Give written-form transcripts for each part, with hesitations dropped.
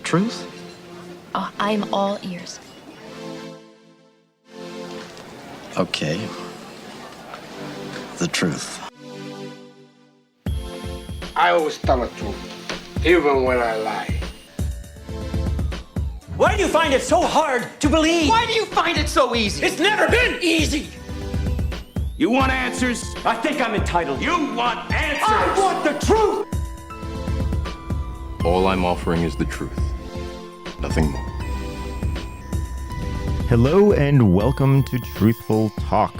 truth? Oh, I'm all ears. Okay. The truth. I always tell the truth, even when I lie. Why do you find it so hard to believe? Why do you find it so easy? It's never been easy. You want answers? I think I'm entitled. You want answers? I want the truth. All I'm offering is the truth. Nothing more. Hello and welcome to Truthful Talk.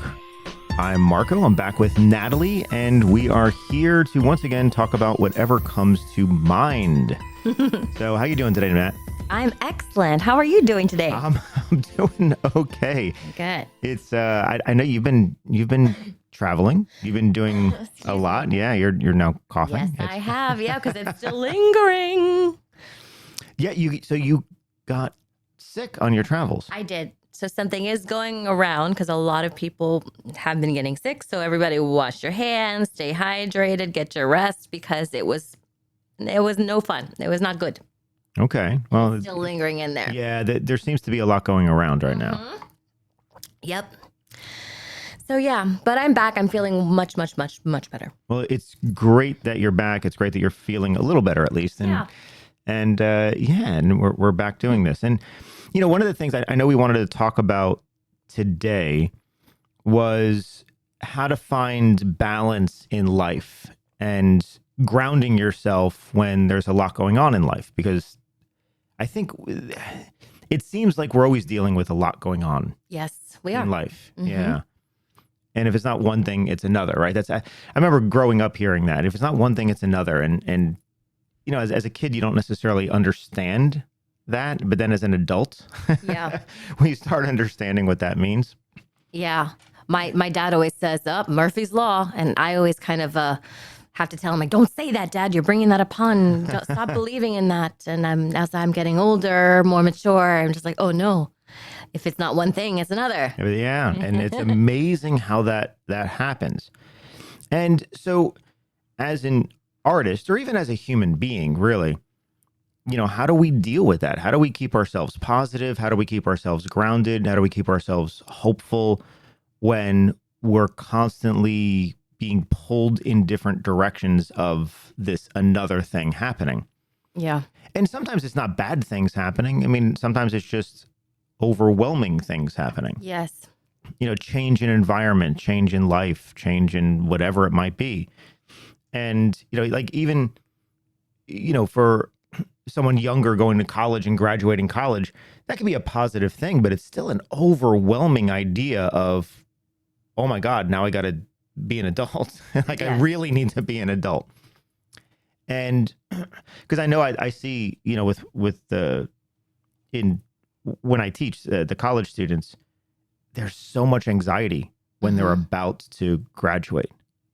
I'm Marco. I'm back with Natalie, and we are here to once again talk about whatever comes to mind. So, how you doing today, Nat? I'm excellent. How are you doing today? I'm doing okay. Good. It's I know you've been traveling. You've been doing a lot. Yeah, you're now coughing. Yes, I have. Yeah, because it's still lingering. Yeah, you got sick on your travels. I did. So something is going around because a lot of people have been getting sick. So everybody wash your hands, stay hydrated, get your rest because it was no fun. It was not good. Okay. Well, It's still lingering in there. Yeah, there seems to be a lot going around right now. Yep. So yeah, but I'm back. I'm feeling much better. Well, it's great that you're back. It's great that you're feeling a little better at least. And we're back doing this. And you know, one of the things I know we wanted to talk about today was how to find balance in life and grounding yourself when there's a lot going on in life, because I think it seems like we're always dealing with a lot going on. Yes, we are. In life. Mm-hmm. Yeah. And if it's not one thing, it's another, right? I remember growing up hearing that. If it's not one thing, it's another. And you know, as a kid, you don't necessarily understand that, but then as an adult, Yeah. when you start understanding what that means. Yeah. My dad always says, Murphy's Law. And I always kind of have to tell him, like, don't say that, Dad. You're bringing that upon. Don't stop believing in that. And as I'm getting older, more mature, I'm just like, oh, no. If it's not one thing, it's another. Yeah. And it's amazing how that happens. And so as an artist, or even as a human being, really, you know, how do we deal with that? How do we keep ourselves positive? How do we keep ourselves grounded? How do we keep ourselves hopeful when we're constantly being pulled in different directions of this another thing happening? Yeah. And sometimes it's not bad things happening. I mean, sometimes it's just overwhelming things happening. Yes. You know, change in environment, change in life, change in whatever it might be. And, you know, like even, you know, for someone younger going to college and graduating college, that could be a positive thing, but it's still an overwhelming idea of, oh my God, now I got to be an adult. Like, Yeah. I really need to be an adult. And because I know I see, you know, when I teach the college students, there's so much anxiety when they're about to graduate.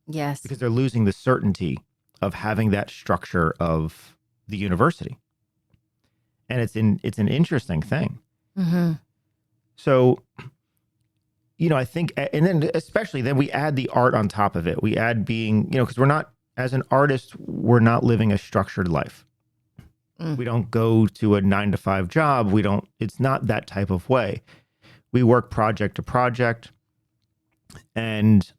Yes. Because they're losing the certainty of having that structure of the university. And it's an interesting thing. Mm-hmm. So, you know, I think, and then especially then we add the art on top of it. We add being, you know, because we're not, as an artist, we're not living a structured life. We don't go to a 9-to-5 job. It's not that type of way. We work project to project. And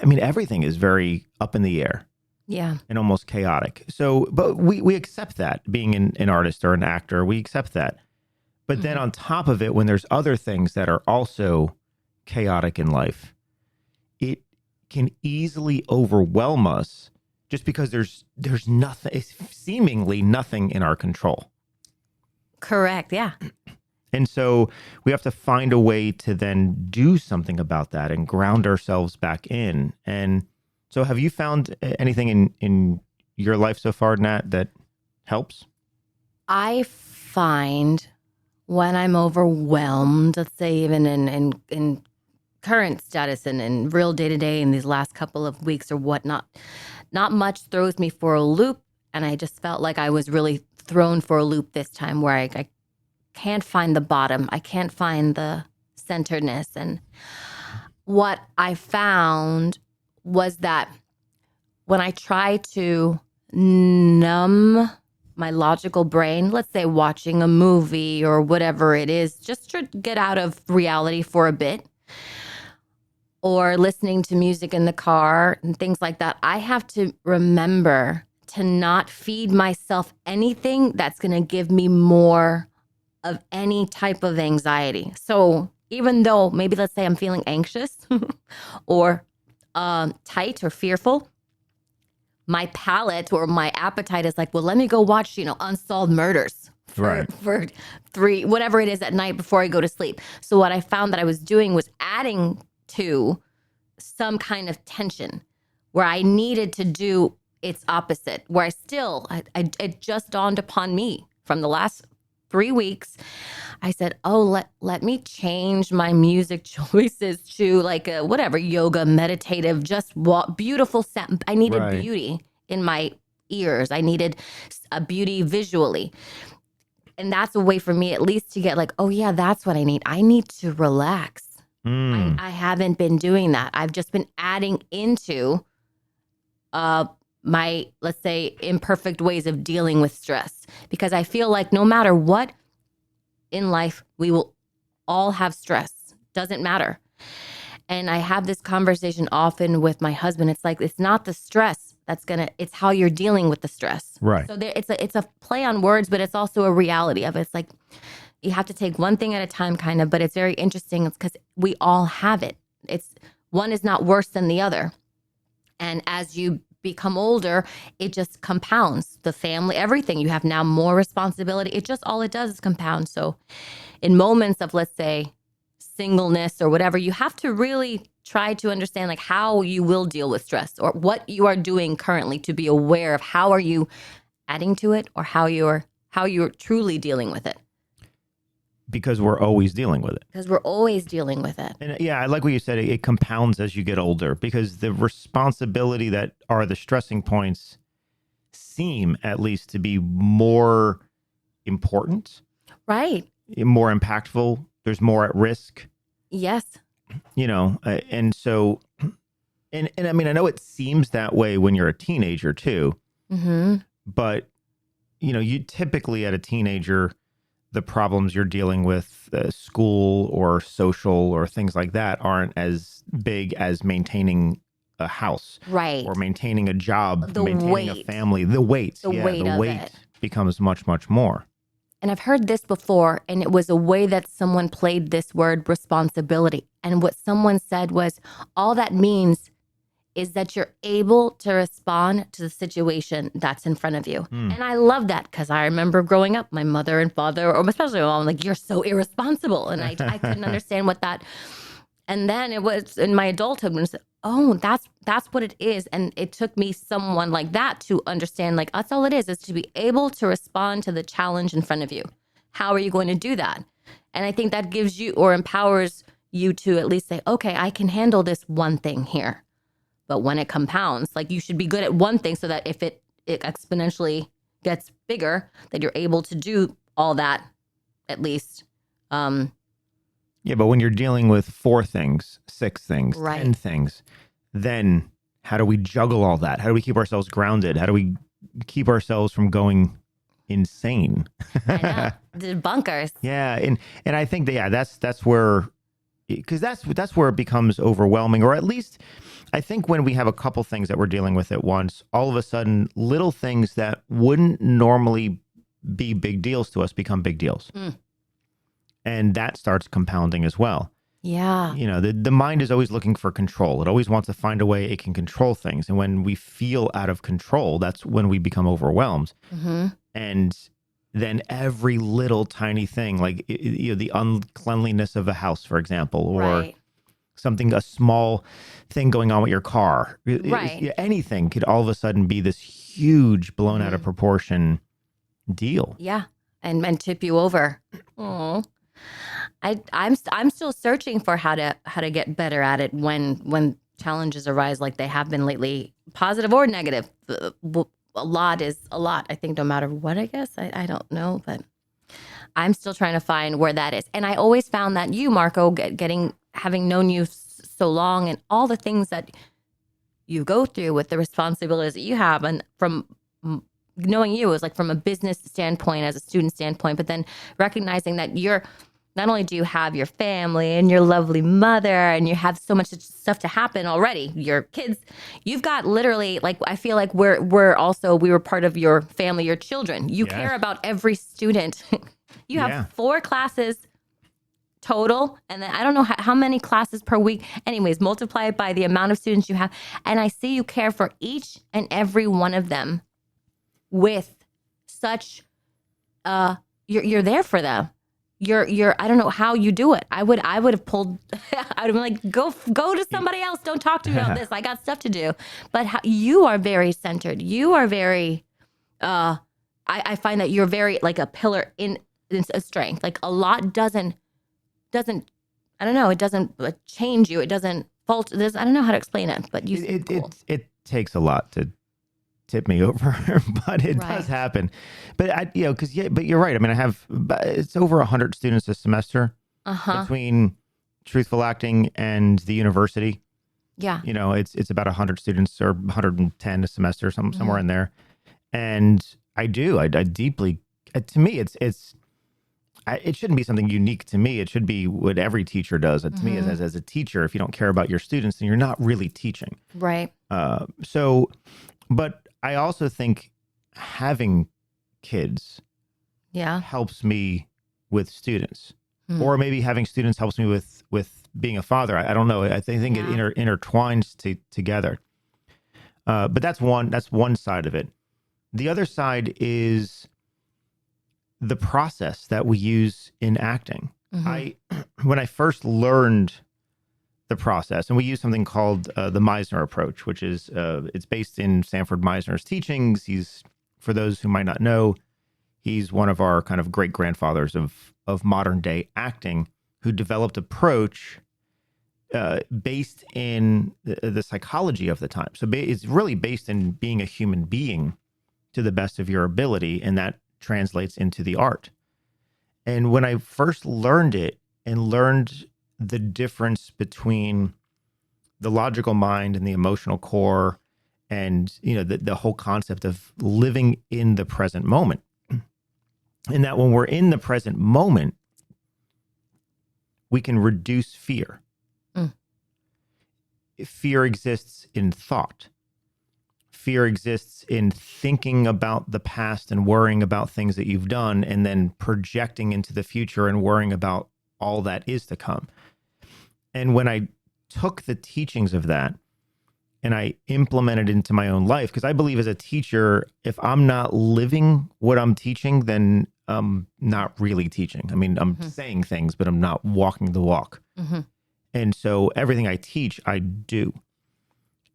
I mean, everything is very up in the air. Yeah. And almost chaotic. So, but we accept that, being an artist or an actor, we accept that. But then on top of it, when there's other things that are also chaotic in life, it can easily overwhelm us just because there's nothing, it's seemingly nothing in our control. Correct. Yeah. And so we have to find a way to then do something about that and ground ourselves back in. And so have you found anything in your life so far, Nat, that helps? I find when I'm overwhelmed, let's say even in current status and in real day-to-day in these last couple of weeks or whatnot, not much throws me for a loop. And I just felt like I was really thrown for a loop this time, where I can't find the bottom. I can't find the centeredness. And what I found was that when I try to numb my logical brain, let's say watching a movie or whatever it is, just to get out of reality for a bit, or listening to music in the car and things like that, I have to remember to not feed myself anything that's going to give me more of any type of anxiety. So even though maybe, let's say I'm feeling anxious or tight or fearful, my palate or my appetite is like, well, let me go watch, Unsolved Murders for 3, whatever it is at night before I go to sleep. So what I found that I was doing was adding to some kind of tension where I needed to do its opposite, where it just dawned upon me from the last 3 weeks. I said, oh, let me change my music choices to like a whatever, yoga, meditative, just beautiful sound. I needed beauty in my ears. I needed a beauty visually. And that's a way for me at least to get like, oh yeah, that's what I need. I need to relax. I haven't been doing that. I've just been adding into my, let's say, imperfect ways of dealing with stress, because I feel like no matter what in life, we will all have stress. Doesn't matter. And I have this conversation often with my husband. It's like, it's not the stress it's how you're dealing with the stress. Right. So it's a play on words, but it's also a reality of it. It's like, you have to take one thing at a time kind of, but it's very interesting. It's because we all have it. One is not worse than the other. And as you become older, it just compounds. The family, everything. You have now more responsibility. All it does is compound. So in moments of, let's say, singleness or whatever, you have to really try to understand like how you will deal with stress, or what you are doing currently to be aware of how are you adding to it, or how you're truly dealing with it. Because we're always dealing with it. Because we're always dealing with it. And yeah, I like what you said. It compounds as you get older, because the responsibility that are the stressing points seem at least to be more important. Right. More impactful. There's more at risk. Yes. And so, and I mean, I know it seems that way when you're a teenager too, but, you typically at a teenager, the problems you're dealing with, school or social or things like that, aren't as big as maintaining a house, right, or maintaining a job, maintaining weight. a family. The weight becomes much, much more. And I've heard this before, and it was a way that someone played this word responsibility. And what someone said was, all that means is that you're able to respond to the situation that's in front of you. And I love that, because I remember growing up, my mother and father, or especially my mom, like, you're so irresponsible. And I couldn't understand what that. And then it was in my adulthood when I said, oh, that's what it is. And it took me someone like that to understand, like, that's all it is to be able to respond to the challenge in front of you. How are you going to do that? And I think that gives you, or empowers you, to at least say, okay, I can handle this one thing here. But when it compounds, like, you should be good at one thing so that if it exponentially gets bigger, that you're able to do all that at least. Yeah, but when you're dealing with 4 things, 6 things, right, 10 things, then how do we juggle all that? How do we keep ourselves grounded? How do we keep ourselves from going insane? I know. The bunkers. Yeah, and I think that's where, because that's where it becomes overwhelming, or at least I think when we have a couple things that we're dealing with at once, all of a sudden little things that wouldn't normally be big deals to us become big deals. And that starts compounding as well. Yeah. The mind is always looking for control. It always wants to find a way it can control things. And when we feel out of control, that's when we become overwhelmed. And then every little tiny thing, like the uncleanliness of a house, for example, or something, a small thing going on with your car, anything could all of a sudden be this huge, blown out of proportion deal. Yeah. And tip you over. Oh. I'm still searching for how to get better at it when challenges arise, like they have been lately, positive or negative. A lot is a lot. I think no matter what, I guess. I don't know, but I'm still trying to find where that is. And I always found that you, Marco, having known you so long, and all the things that you go through with the responsibilities that you have, and from knowing you is like from a business standpoint, as a student standpoint, but then recognizing that you're not only do you have your family and your lovely mother and you have so much stuff to happen already, your kids, you've got literally like, I feel like we were part of your family, your children. You Yes. care about every student. You have 4 classes total. And then I don't know how many classes per week. Anyways, multiply it by the amount of students you have. And I see you care for each and every one of them with such, you're there for them. You're I don't know how you do it. I would have pulled I would have been like, go to somebody else. Don't talk to me about this. I got stuff to do. But you are very centered. You are very I find that you're very like a pillar in a strength. Like a lot doesn't I don't know, it doesn't change you. It doesn't falter. I don't know how to explain it, but it takes a lot to tip me over, but it does happen. But but you're right. I mean, it's over 100 students a semester between Truthful Acting and the university. Yeah. It's about 100 students or 110 a semester, somewhere in there. And I deeply, to me, it shouldn't be something unique to me. It should be what every teacher does. To me, as a teacher, if you don't care about your students, then you're not really teaching. Right. But I also think having kids helps me with students, or maybe having students helps me with being a father. I don't know. I think it intertwines together. But that's one side of it. The other side is the process that we use in acting. When I first learned the process, and we use something called the Meisner approach, which is it's based in Sanford Meisner's teachings. He's, for those who might not know, he's one of our kind of great grandfathers of modern day acting, who developed approach based in the psychology of the time. So it's really based in being a human being to the best of your ability, and that translates into the art. And when I first learned it and learned the difference between the logical mind and the emotional core, and the whole concept of living in the present moment, and that when we're in the present moment, we can reduce fear. Fear exists in thought. Fear exists in thinking about the past and worrying about things that you've done, and then projecting into the future and worrying about all that is to come. And when I took the teachings of that and I implemented it into my own life, because I believe as a teacher, if I'm not living what I'm teaching, then I'm not really teaching. I mean, I'm saying things, but I'm not walking the walk. And so everything I teach, I do.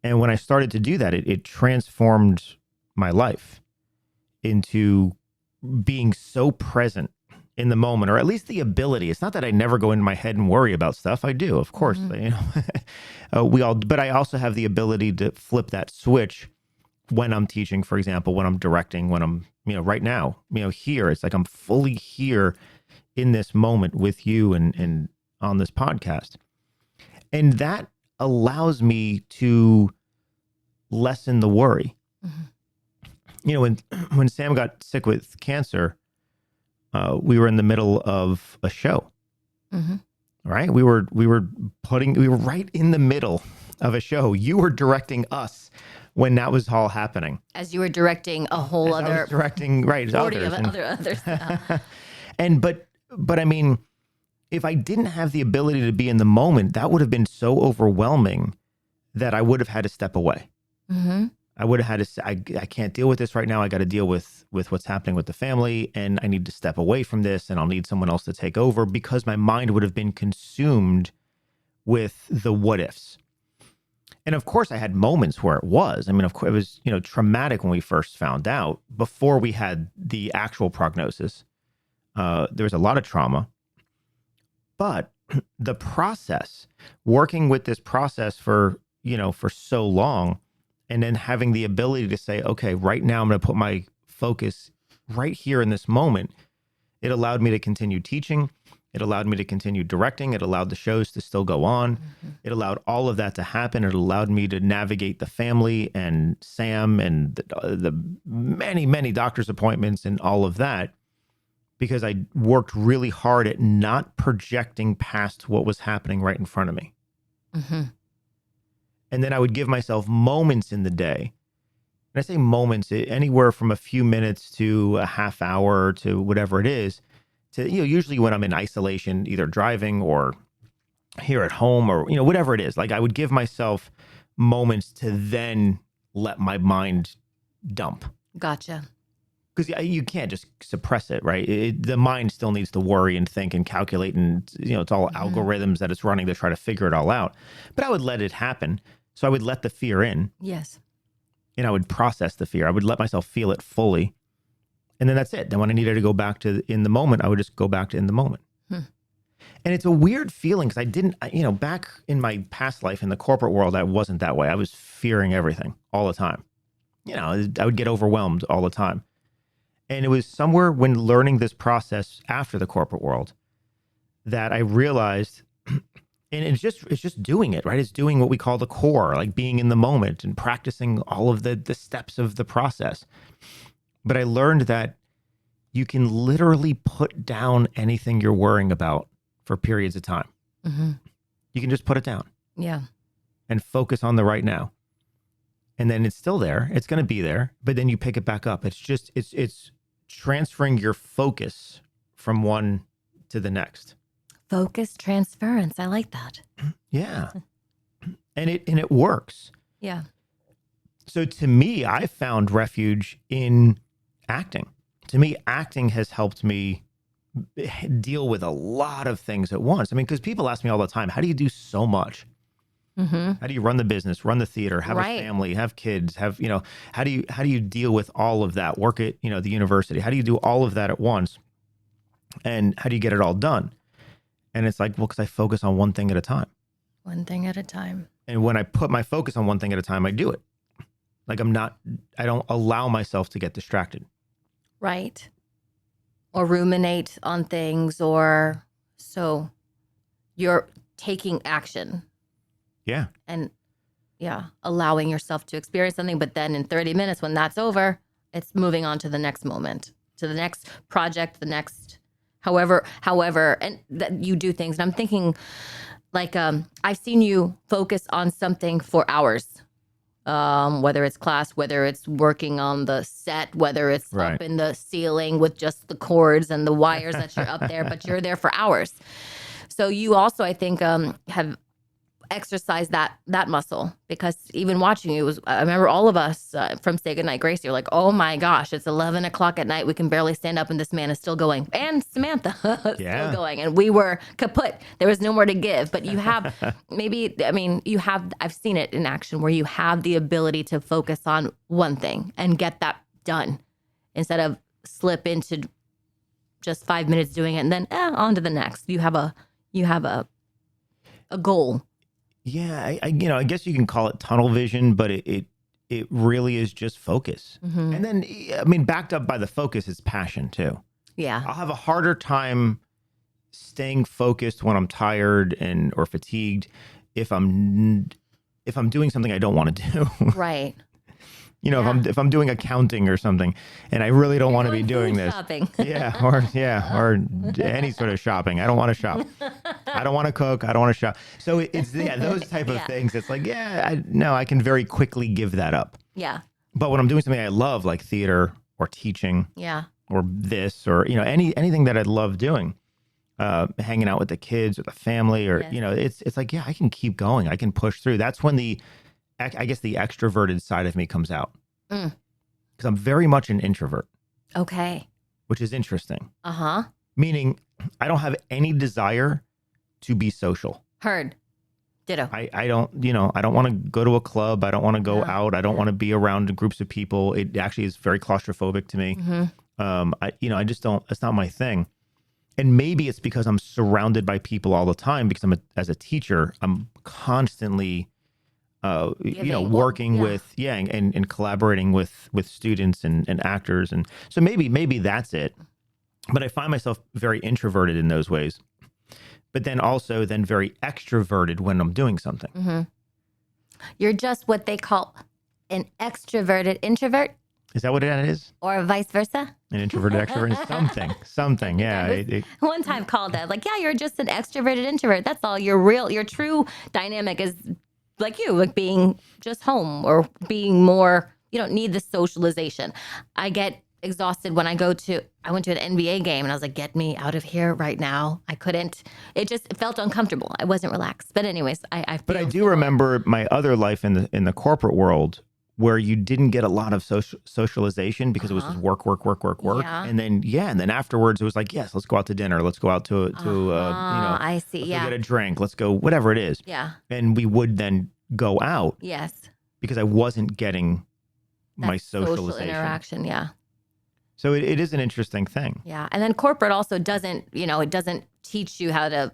And when I started to do that, it transformed my life into being so present in the moment, or at least the ability. It's not that I never go into my head and worry about stuff. I do, of course. But I also have the ability to flip that switch when I'm teaching, for example, when I'm directing, when I'm, right now, here. It's like I'm fully here in this moment with you and on this podcast. And that allows me to lessen the worry. When Sam got sick with cancer, we were in the middle of a show, right? We were right in the middle of a show. You were directing us when that was all happening. As you were directing a whole other, I was directing, right, 40 others. others. But I mean, if I didn't have the ability to be in the moment, that would have been so overwhelming that I would have had to step away. I would have had to say, I can't deal with this right now. I got to deal with what's happening with the family, and I need to step away from this, and I'll need someone else to take over, because my mind would have been consumed with the what ifs. And of course, I had moments where it was. I mean, of course, it was, traumatic when we first found out. Before we had the actual prognosis, there was a lot of trauma. But the process, working with this process for so long, and then having the ability to say, okay, right now I'm going to put my focus right here in this moment. It allowed me to continue teaching. It allowed me to continue directing. It allowed the shows to still go on. It allowed all of that to happen. It allowed me to navigate the family and Sam and the many, many doctor's appointments and all of that, because I worked really hard at not projecting past what was happening right in front of me. And then I would give myself moments in the day. And I say moments, anywhere from a few minutes to a half hour to whatever it is, to, usually when I'm in isolation, either driving or here at home or, whatever it is, like I would give myself moments to then let my mind dump. Gotcha. Because you can't just suppress it, right? The mind still needs to worry and think and calculate, and it's all algorithms that it's running to try to figure it all out. But I would let it happen. So I would let the fear in. Yes. And I would process the fear. I would let myself feel it fully. And then that's it. Then when I needed to go back to in the moment, I would just go back to in the moment. And it's a weird feeling because I didn't, back in my past life in the corporate world, I wasn't that way. I was fearing everything all the time. I would get overwhelmed all the time. And it was somewhere when learning this process after the corporate world that I realized, and it's just doing it, right? It's doing what we call the core, like being in the moment and practicing all of the steps of the process. But I learned that you can literally put down anything you're worrying about for periods of time. You can just put it down. Yeah. And focus on the right now. And then it's still there. It's going to be there. But then you pick it back up. It's transferring your focus from one to the next. Focus transference. I like that. Yeah. And it works. Yeah. So to me, I found refuge in acting. To me, acting has helped me deal with a lot of things at once. I mean, because people ask me all the time, how do you do so much? How do you run the business, run the theater, have a family, have kids, how do you deal with all of that, work at, the university? How do you do all of that at once? And how do you get it all done? And it's like, well, because I focus on one thing at a time. One thing at a time. And when I put my focus on one thing at a time, I do it. Like I don't allow myself to get distracted. Right. Or ruminate on things, or so you're taking action. Yeah. And allowing yourself to experience something. But then in 30 minutes, when that's over, it's moving on to the next moment, to the next project, the next, however, and that you do things. And I'm thinking like, I've seen you focus on something for hours. Whether it's class, whether it's working on the set, whether it's up in the ceiling with just the cords and the wires that you're up there, but you're there for hours. So you also, I think, have exercised that muscle, because even watching you I remember all of us from Say Goodnight Gracie, you're like, oh my gosh, it's 11 o'clock at night. We can barely stand up and this man is still going. And Samantha still going. And we were kaput. There was no more to give. But you have I've seen it in action where you have the ability to focus on one thing and get that done instead of slip into just 5 minutes doing it and then on to the next. You have a goal. Yeah, I guess you can call it tunnel vision, but it really is just focus. And then, backed up by the focus is passion too. Yeah. I'll have a harder time staying focused when I'm tired or fatigued if I'm doing something I don't want to do. Right. If I'm doing accounting or something and I really don't want to be doing this. Shopping. or any sort of shopping. I don't want to shop. I don't want to cook. I don't want to shop. So it's those type of things. It's like, I can very quickly give that up. Yeah. But when I'm doing something I love, like theater or teaching, or this, or anything that I love doing, hanging out with the kids or the family, or it's like, I can keep going. I can push through. That's when the extroverted side of me comes out. Because I'm very much an introvert. Okay. Which is interesting. Uh-huh. Meaning I don't have any desire to be social. Heard. Ditto. I don't want to go to a club. I don't want to go out. I don't want to be around groups of people. It actually is very claustrophobic to me. I just don't, it's not my thing. And maybe it's because I'm surrounded by people all the time, because as a teacher, I'm constantly working with, and collaborating with students and actors. And so maybe that's it. But I find myself very introverted in those ways. but then also then very extroverted when I'm doing something. Mm-hmm. You're just what they call an extroverted introvert, Is that what it is? or vice versa. An introverted extrovert? Something. Yeah. One time called that, like, yeah, you're just an extroverted introvert. That's all. Your true dynamic is like you, like being just home or being more, you don't need the socialization. I get exhausted when I went to an NBA game and I was like, get me out of here right now. I couldn't. It felt uncomfortable. I wasn't relaxed. But anyways, But I do remember my other life in the corporate world where you didn't get a lot of socialization because it was just work. Yeah. And then afterwards it was like, yes, let's go out to dinner. Let's go out to I see. let's Yeah. go get a drink. Let's go, whatever it is. Yeah. And we would then go out Yes. because I wasn't getting my That social socialization. interaction. Yeah. So it is an interesting thing. Yeah. And then corporate also doesn't, it doesn't teach you how to,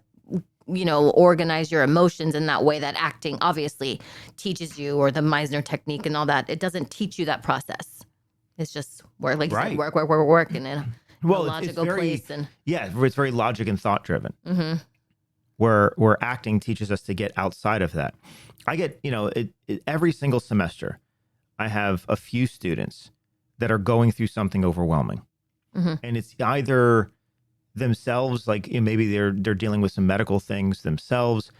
organize your emotions in that way that acting obviously teaches you, or the Meisner technique and all that. It doesn't teach you that process. It's just work, like you said, work, and in a logical place. And it's very logic and thought driven. mm-hmm. Where acting teaches us to get outside of that. I get, every single semester, I have a few students that are going through something overwhelming. Mm-hmm. And it's either themselves, like maybe they're dealing with some medical things themselves.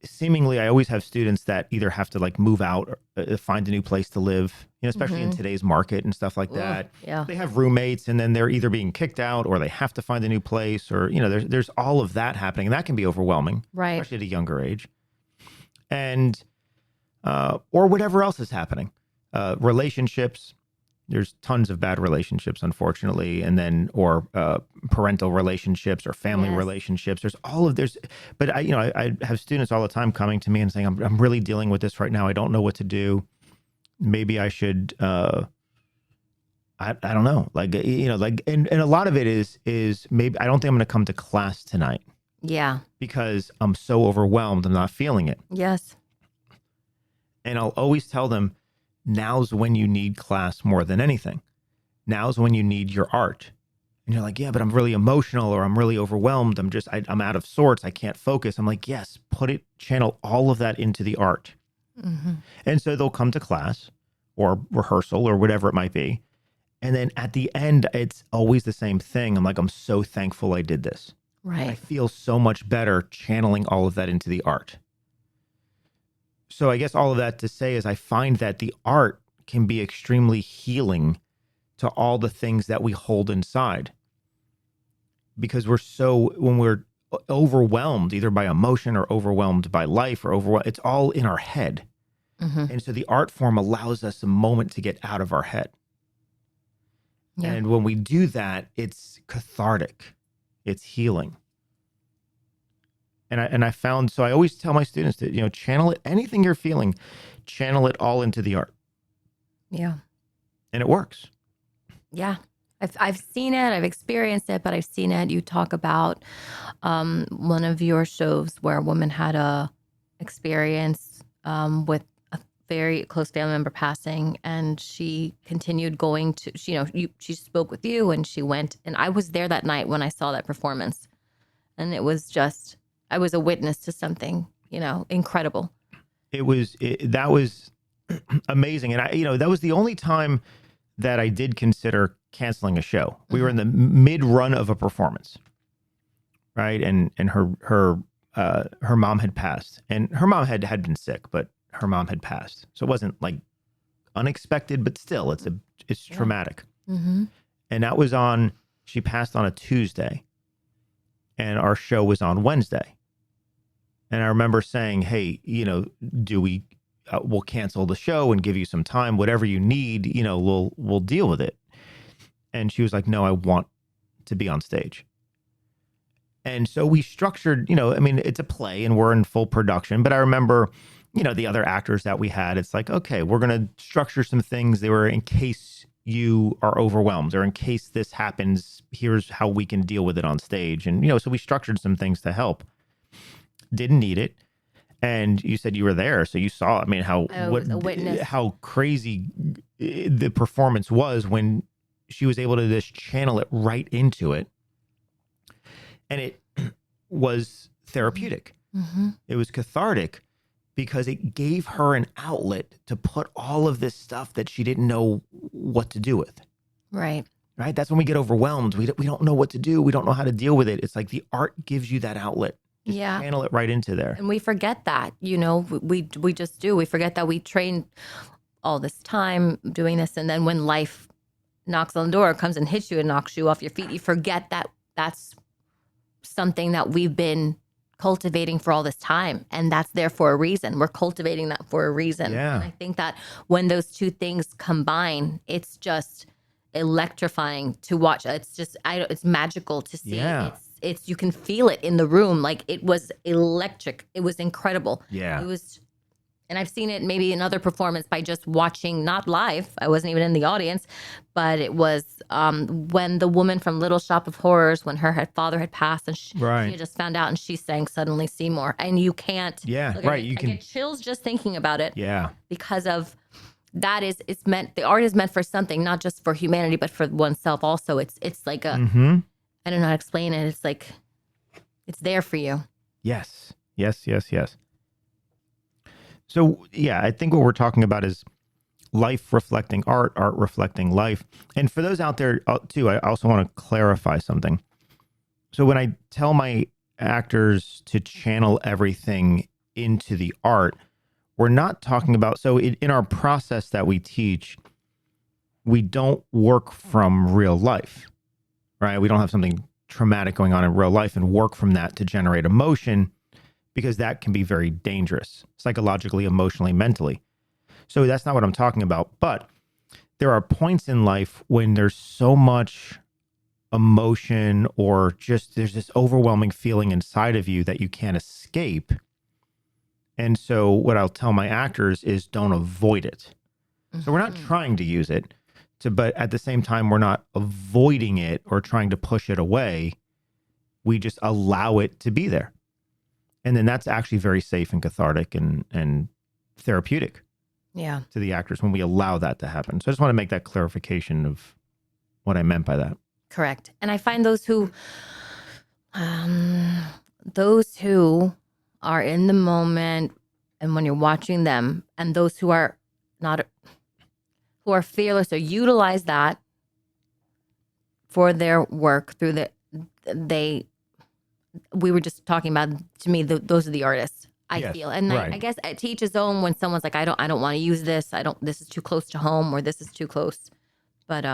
Seemingly, I always have students that either have to like move out or find a new place to live, especially in today's market and stuff like that. Yeah. They have roommates and then they're either being kicked out or they have to find a new place, or, there's all of that happening. And that can be overwhelming, Right. especially at a younger age. And, or whatever else is happening. Relationships, there's tons of bad relationships, unfortunately. And then, or parental relationships or family Yes. relationships. But I have students all the time coming to me and saying, I'm really dealing with this right now. I don't know what to do. Maybe I should, I don't know. And a lot of it is maybe, I don't think I'm going to come to class tonight Yeah. because I'm so overwhelmed. I'm not feeling it. Yes. And I'll always tell them, now's when you need class more than anything. Now's when you need your art. And you're like, yeah, but I'm really emotional, or I'm really overwhelmed. I'm out of sorts. I can't focus. I'm like, yes, channel all of that into the art. Mm-hmm. And so they'll come to class or rehearsal or whatever it might be. And then at the end, it's always the same thing. I'm like, I'm so thankful I did this. I Right. feel so much better channeling all of that into the art. So I guess all of that to say is I find that the art can be extremely healing to all the things that we hold inside. Because when we're overwhelmed, either by emotion or overwhelmed by life or overwhelmed, it's all in our head. Mm-hmm. And so the art form allows us a moment to get out of our head. Yeah. And when we do that, it's cathartic. It's healing. And I found, so I always tell my students to, channel it, anything you're feeling, channel it all into the art. Yeah. And it works. Yeah. I've seen it, I've experienced it, but I've seen it. You talk about one of your shows where a woman had a experience with a very close family member passing, and she continued going to, she spoke with you, and she went, and I was there that night when I saw that performance, and it was just, I was a witness to something, incredible. That was amazing. And that was the only time that I did consider canceling a show. We were in the mid run of a performance, right? And her mom had passed, and her mom had been sick, but her mom had passed. So it wasn't like unexpected, but still it's traumatic. Mm-hmm. And that was she passed on a Tuesday, and our show was on Wednesday. And I remember saying, hey, we'll cancel the show and give you some time, whatever you need, we'll deal with it. And she was like, no, I want to be on stage. And so we structured, it's a play and we're in full production, but I remember, the other actors that we had, it's like, okay, we're going to structure some things. They were in case you are overwhelmed, or in case this happens, here's how we can deal with it on stage. And, so we structured some things to help. Didn't need it. And you said you were there, so you saw, how crazy the performance was when she was able to just channel it right into it. And it was therapeutic. It was cathartic because it gave her an outlet to put all of this stuff that she didn't know what to do with. Right. Right? That's when we get overwhelmed. We don't know what to do. We don't know how to deal with it. It's like the art gives you that outlet. Just channel it right into there. And we forget that, we just do. We forget that we train all this time doing this. And then when life knocks on the door, comes and hits you and knocks you off your feet, you forget that that's something that we've been cultivating for all this time. And that's there for a reason. We're cultivating that for a reason. Yeah. And I think that when those two things combine, it's just electrifying to watch. It's magical to see. Yeah. It's you can feel it in the room. Like, it was electric. It was incredible. Yeah. It was, and I've seen it maybe in other performance by just watching, not live. I wasn't even in the audience, but it was when the woman from Little Shop of Horrors, when her father had passed, and she had just found out, and she sang "Suddenly Seymour," and you can't. Yeah, look, right. I get chills just thinking about it. Yeah. Because of that it's meant. The art is meant for something, not just for humanity, but for oneself also. It's like a. I don't know how to explain it. It's like, it's there for you. Yes. So, yeah, I think what we're talking about is life reflecting art, art reflecting life. And for those out there, too, I also want to clarify something. So when I tell my actors to channel everything into the art, we're not talking about, so in our process that we teach, we don't work from real life, right? We don't have something traumatic going on in real life and work from that to generate emotion, because that can be very dangerous, psychologically, emotionally, mentally. So that's not what I'm talking about. But there are points in life when there's so much emotion, or just there's this overwhelming feeling inside of you that you can't escape. And so what I'll tell my actors is don't avoid it. So we're not trying to use it, but at the same time, we're not avoiding it or trying to push it away. We just allow it to be there. And then that's actually very safe and cathartic and therapeutic to the actors when we allow that to happen. So I just want to make that clarification of what I meant by that. Correct. And I find those who are in the moment, and when you're watching them, and those who are not, who are fearless or utilize that for their work through we were just talking about, to me, those are the artists, I feel. And I guess to each his own. When someone's like, I don't want to use this. This is too close to home, or this is too close. But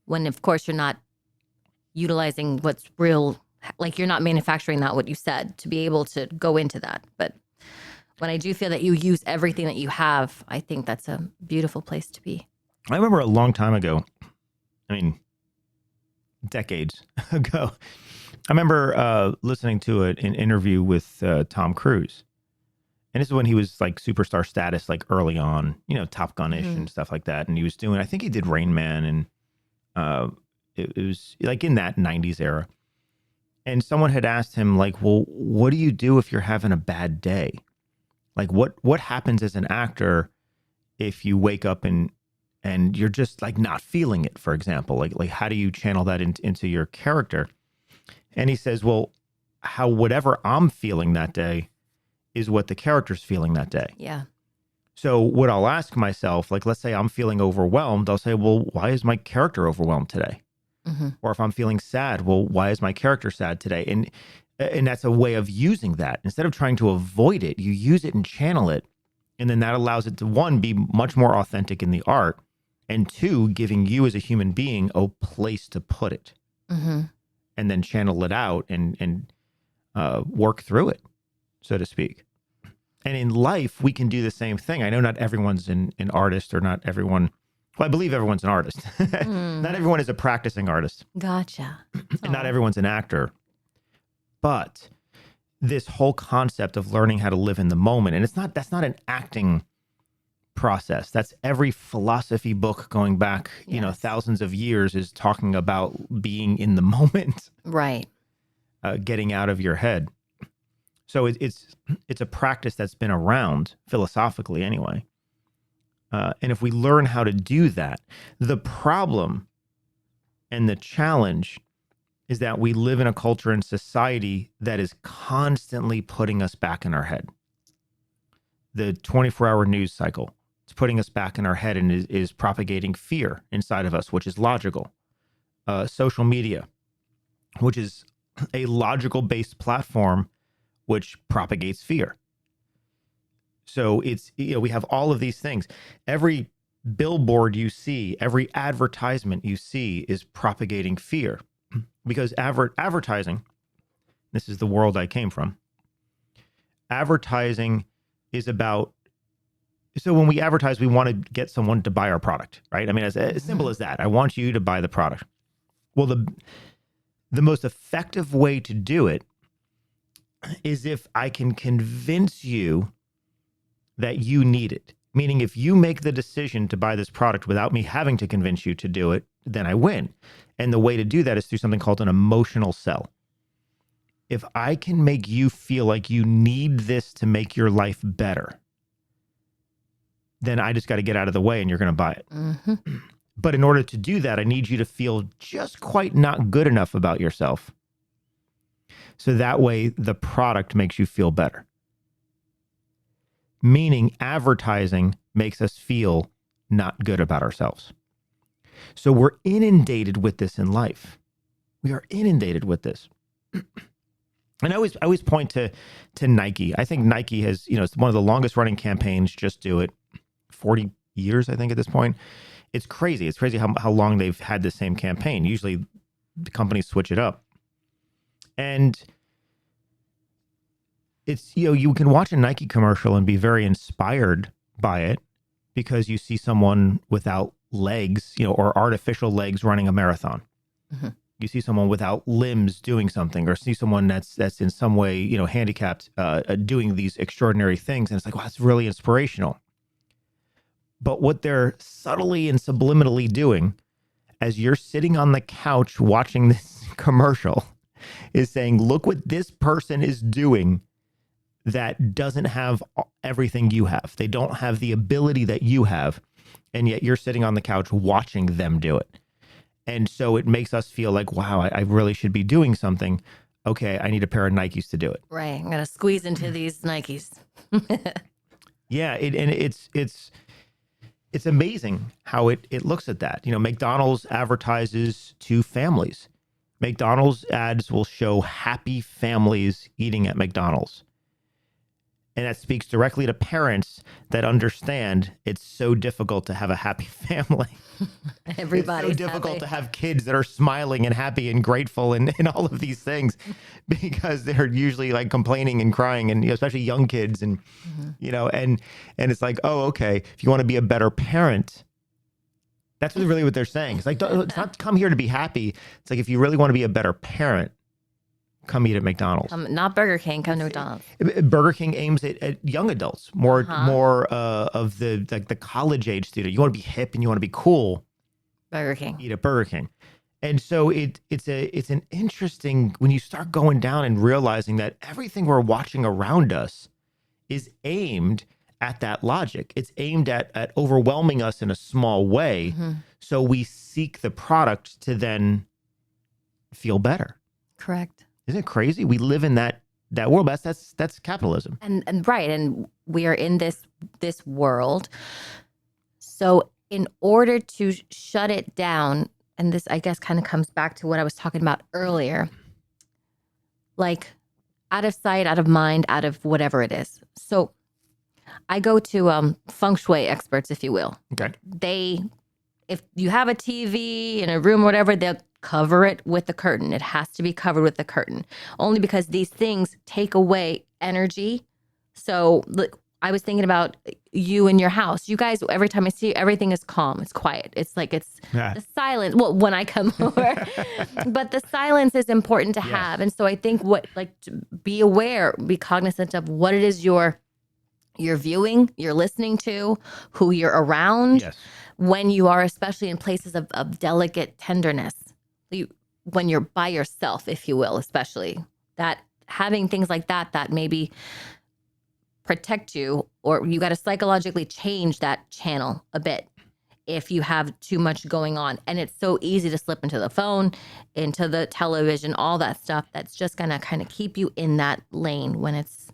when, of course, you're not utilizing what's real, like you're not manufacturing that, what you said, to be able to go into that. But when I do feel that you use everything that you have, I think that's a beautiful place to be. I remember a long time ago, decades ago, I remember listening to an interview with Tom Cruise. And this is when he was like superstar status, like early on, Top Gun-ish and stuff like that. And he was doing, I think he did Rain Man, and it was like in that 90s era. And someone had asked him, like, well, what do you do if you're having a bad day? Like, what happens as an actor if you wake up and you're just like not feeling it, for example? Like how do you channel that into your character? And he says, well, whatever I'm feeling that day is what the character's feeling that day. Yeah. So what I'll ask myself, like, let's say I'm feeling overwhelmed, I'll say, well, why is my character overwhelmed today? Mm-hmm. Or if I'm feeling sad, well, why is my character sad today? And that's a way of using that. Instead of trying to avoid it, you use it and channel it. And then that allows it to, one, be much more authentic in the art, and two, giving you as a human being a place to put it. Mm-hmm. And then channel it out and work through it, so to speak. And in life, we can do the same thing. I know not everyone's an artist, or not everyone. Well, I believe everyone's an artist. Not everyone is a practicing artist. Gotcha. And not everyone's an actor. But this whole concept of learning how to live in the moment, and that's not an acting process. That's every philosophy book going back, thousands of years, is talking about being in the moment. Right. Getting out of your head. So it's a practice that's been around philosophically anyway. And if we learn how to do that, the problem and the challenge is that we live in a culture and society that is constantly putting us back in our head. The 24-hour news cycle, it's putting us back in our head and is propagating fear inside of us, which is logical. Social media, which is a logical-based platform which propagates fear. So it's, we have all of these things. Every billboard you see, every advertisement you see is propagating fear, because advertising, this is the world I came from. Advertising is about, so when we advertise, we want to get someone to buy our product, right? I mean, as simple as that. I want you to buy the product. Well, the most effective way to do it is if I can convince you that you need it. Meaning, if you make the decision to buy this product without me having to convince you to do it, then I win. And the way to do that is through something called an emotional sell. If I can make you feel like you need this to make your life better, then I just got to get out of the way and you're going to buy it. Mm-hmm. But in order to do that, I need you to feel just quite not good enough about yourself. So that way the product makes you feel better. Meaning advertising makes us feel not good about ourselves. So we're inundated with this in life. We are inundated with this. And I always point to Nike. I think Nike has, it's one of the longest running campaigns, Just Do It, 40 years, I think, at this point. It's crazy. It's crazy how long they've had the same campaign. Usually the companies switch it up. And it's, you can watch a Nike commercial and be very inspired by it because you see someone without legs, or artificial legs running a marathon. Mm-hmm. You see someone without limbs doing something, or see someone that's in some way, handicapped, doing these extraordinary things. And it's like, wow, that's really inspirational. But what they're subtly and subliminally doing as you're sitting on the couch watching this commercial is saying, look what this person is doing that doesn't have everything you have. They don't have the ability that you have. And yet you're sitting on the couch watching them do it. And so it makes us feel like, wow, I really should be doing something. Okay, I need a pair of Nikes to do it. Right. I'm going to squeeze into these Nikes. Yeah. It's amazing how it looks at that. McDonald's advertises to families. McDonald's ads will show happy families eating at McDonald's. And that speaks directly to parents that understand it's so difficult to have a happy family. Everybody's it's so difficult happy to have kids that are smiling and happy and grateful and all of these things, because they're usually like complaining and crying, and especially young kids, and and it's like, oh, okay, if you want to be a better parent, that's really what they're saying. It's like, it's not come here to be happy. It's like, if you really want to be a better parent, come eat at McDonald's. Not Burger King. Come to McDonald's. Burger King aims at young adults, more of the college age student. You want to be hip and you want to be cool. Burger King. Eat at Burger King. And so it's an interesting, when you start going down and realizing that everything we're watching around us is aimed at that logic. It's aimed at overwhelming us in a small way. Mm-hmm. So we seek the product to then feel better. Correct. Isn't it crazy? We live in that world. That's capitalism. And right. And we are in this world. So in order to shut it down, and this, I guess, kind of comes back to what I was talking about earlier, like out of sight, out of mind, out of whatever it is. So I go to feng shui experts, if you will. Okay. If you have a TV in a room or whatever, they'll cover it with the curtain. It has to be covered with the curtain, only because these things take away energy. So look, I was thinking about you and your house. You guys, every time I see you, everything is calm. It's quiet. It's like the silence. Well, when I come over, but the silence is important to have. And so I think to be aware, be cognizant of what it is you're viewing, you're listening to, who you're around. Yes. When you are, especially in places of delicate tenderness, when you're by yourself, if you will, especially that having things like that maybe protect you, or you got to psychologically change that channel a bit if you have too much going on. And it's so easy to slip into the phone, into the television, all that stuff that's just going to kind of keep you in that lane when it's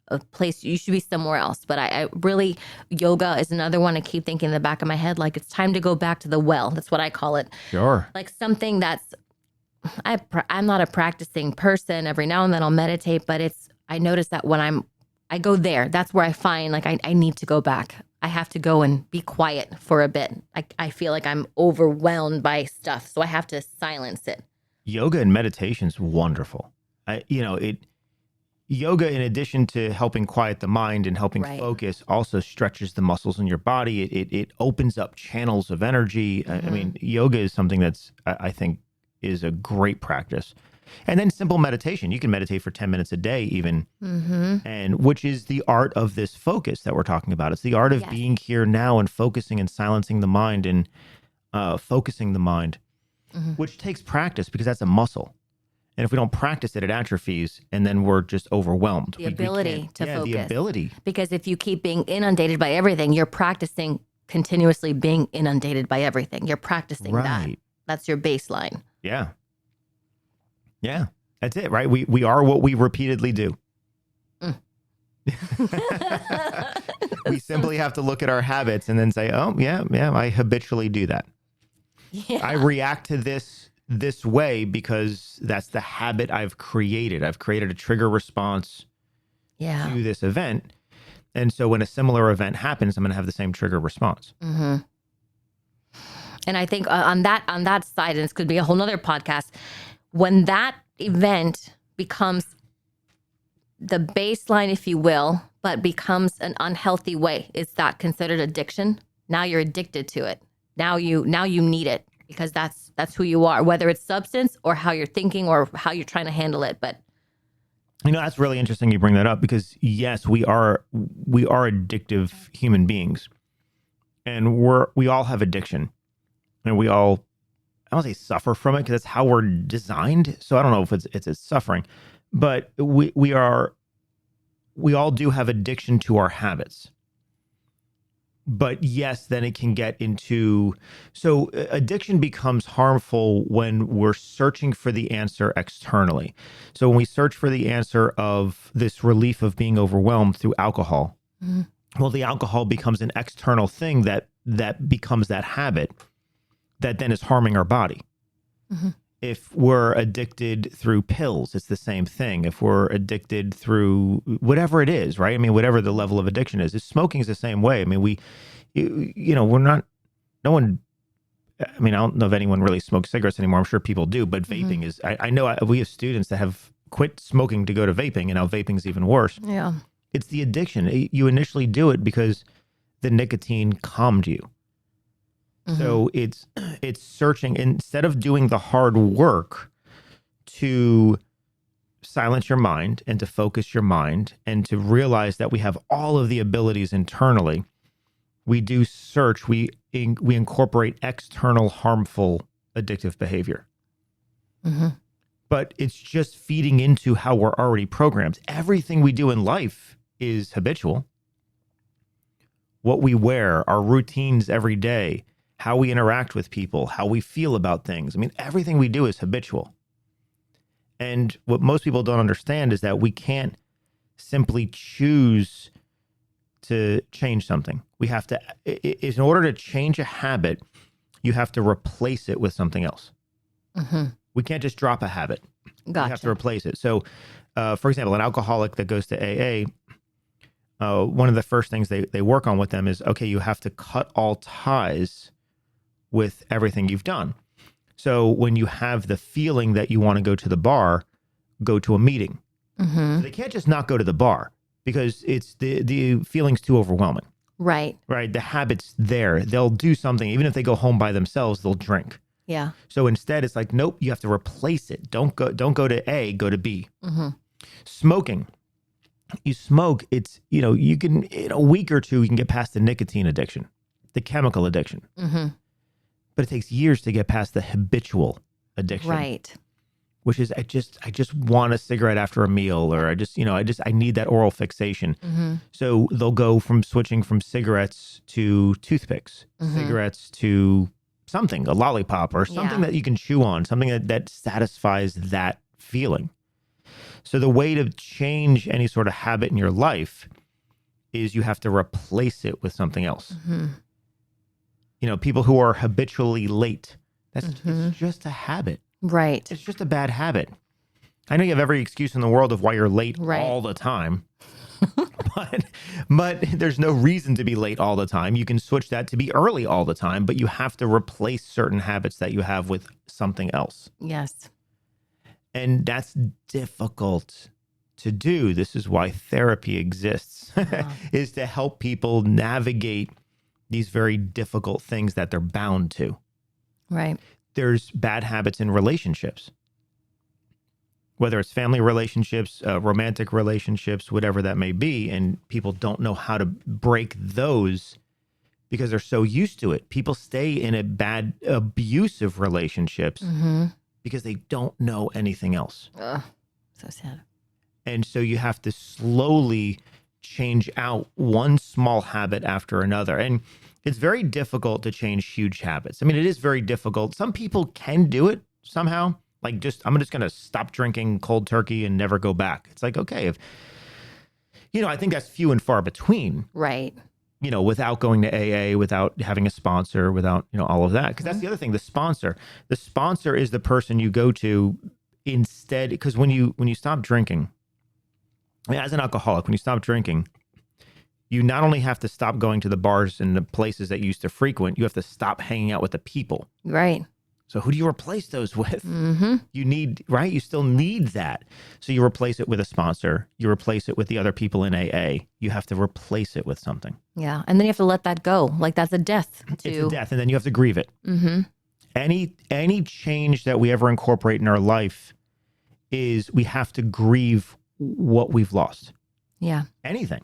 a place you should be somewhere else. But I really, yoga is another one I keep thinking in the back of my head, like it's time to go back to the well. That's what I call it. Sure. Like something that's, I'm not a practicing person. Every now and then I'll meditate, but I notice that when I go there, that's where I find like I need to go back. I have to go and be quiet for a bit. I feel like I'm overwhelmed by stuff, so I have to silence it. Yoga and meditation is wonderful. Yoga, in addition to helping quiet the mind and helping focus, also stretches the muscles in your body. It opens up channels of energy. I mean, yoga is something that's, I think, is a great practice. And then simple meditation. You can meditate for 10 minutes a day even, and which is the art of this focus that we're talking about. It's the art of being here now and focusing and silencing the mind and focusing the mind, which takes practice because that's a muscle. And if we don't practice it, it atrophies, and then we're just overwhelmed. The ability to focus. The ability. Because if you keep being inundated by everything, you're practicing continuously being inundated by everything. You're practicing that. That's your baseline. Yeah. Yeah. That's it, right? We are what we repeatedly do. We simply have to look at our habits and then say, oh, yeah, I habitually do that. Yeah. I react to this way because that's the habit I've created. I've created a trigger response to this event. And so when a similar event happens, I'm going to have the same trigger response. And I think on that side, and this could be a whole nother podcast, when that event becomes the baseline, if you will, but becomes an unhealthy way, is that considered addiction? Now you're addicted to it. Now you need it. Because that's who you are, whether it's substance or how you're thinking or how you're trying to handle it. But that's really interesting you bring that up because yes, we are addictive human beings, and we all have addiction, and we all, I don't say suffer from it because that's how we're designed. So I don't know if it's a suffering, but we all do have addiction to our habits. But yes, then it can get into, so addiction becomes harmful when we're searching for the answer externally. So when we search for the answer of this relief of being overwhelmed through alcohol, well, the alcohol becomes an external thing that becomes that habit that then is harming our body. If we're addicted through pills, it's the same thing. If we're addicted through whatever it is, right? I mean, whatever the level of addiction is, smoking is the same way. I mean, we're not, no one, I mean, I don't know if anyone really smokes cigarettes anymore. I'm sure people do, but vaping is, I know we have students that have quit smoking to go to vaping, and now vaping is even worse. Yeah. It's the addiction. You initially do it because the nicotine calmed you. So it's searching, instead of doing the hard work to silence your mind and to focus your mind and to realize that we have all of the abilities internally, we do search, we incorporate external harmful addictive behavior. But it's just feeding into how we're already programmed. Everything we do in life is habitual. What we wear, our routines every day, how we interact with people, how we feel about things. I mean, everything we do is habitual. And what most people don't understand is that we can't simply choose to change something. We have to, in order to change a habit, you have to replace it with something else. We can't just drop a habit. Gotcha. We have to replace it. So, for example, an alcoholic that goes to AA, one of the first things they work on with them is, okay, you have to cut all ties with everything you've done. So when you have the feeling that you want to go to the bar, go to a meeting. So they can't just not go to the bar because it's the feeling's too overwhelming. Right. The habit's there. They'll do something. Even if they go home by themselves, they'll drink. Yeah. So instead it's like, nope, you have to replace it. Don't go to A, go to B. Smoking. You smoke, it's, you can, in a week or two, you can get past the nicotine addiction, the chemical addiction. But it takes years to get past the habitual addiction. Right. which is I just want a cigarette after a meal, or I need that oral fixation. So they'll go from switching from cigarettes to toothpicks, cigarettes to something, a lollipop or something that you can chew on, something that satisfies that feeling. So the way to change any sort of habit in your life is you have to replace it with something else. People who are habitually late, it's just a habit. Right. It's just a bad habit. I know you have every excuse in the world of why you're late all the time, but there's no reason to be late all the time. You can switch that to be early all the time, but you have to replace certain habits that you have with something else. Yes. And that's difficult to do. This is why therapy exists, is to help people navigate these very difficult things that they're bound to. Right. There's bad habits in relationships, whether it's family relationships, romantic relationships, whatever that may be. And people don't know how to break those because they're so used to it. People stay in a bad, abusive relationships because they don't know anything else. Ugh, so sad. And so you have to slowly change out one small habit after another. And it's very difficult to change huge habits. I mean, it is very difficult. Some people can do it somehow. Like I'm just going to stop drinking cold turkey and never go back. It's like, okay, I think that's few and far between. Right. Without going to AA, without having a sponsor, without, all of that. Because that's the other thing, the sponsor is the person you go to instead. Because when you stop drinking, as an alcoholic, when you stop drinking, you not only have to stop going to the bars and the places that you used to frequent, you have to stop hanging out with the people. Right. So who do you replace those with? You need, right? You still need that. So you replace it with a sponsor. You replace it with the other people in AA. You have to replace it with something. Yeah. And then you have to let that go. Like that's a death. It's a death. And then you have to grieve it. Any change that we ever incorporate in our life is we have to grieve what we've lost. Yeah. Anything.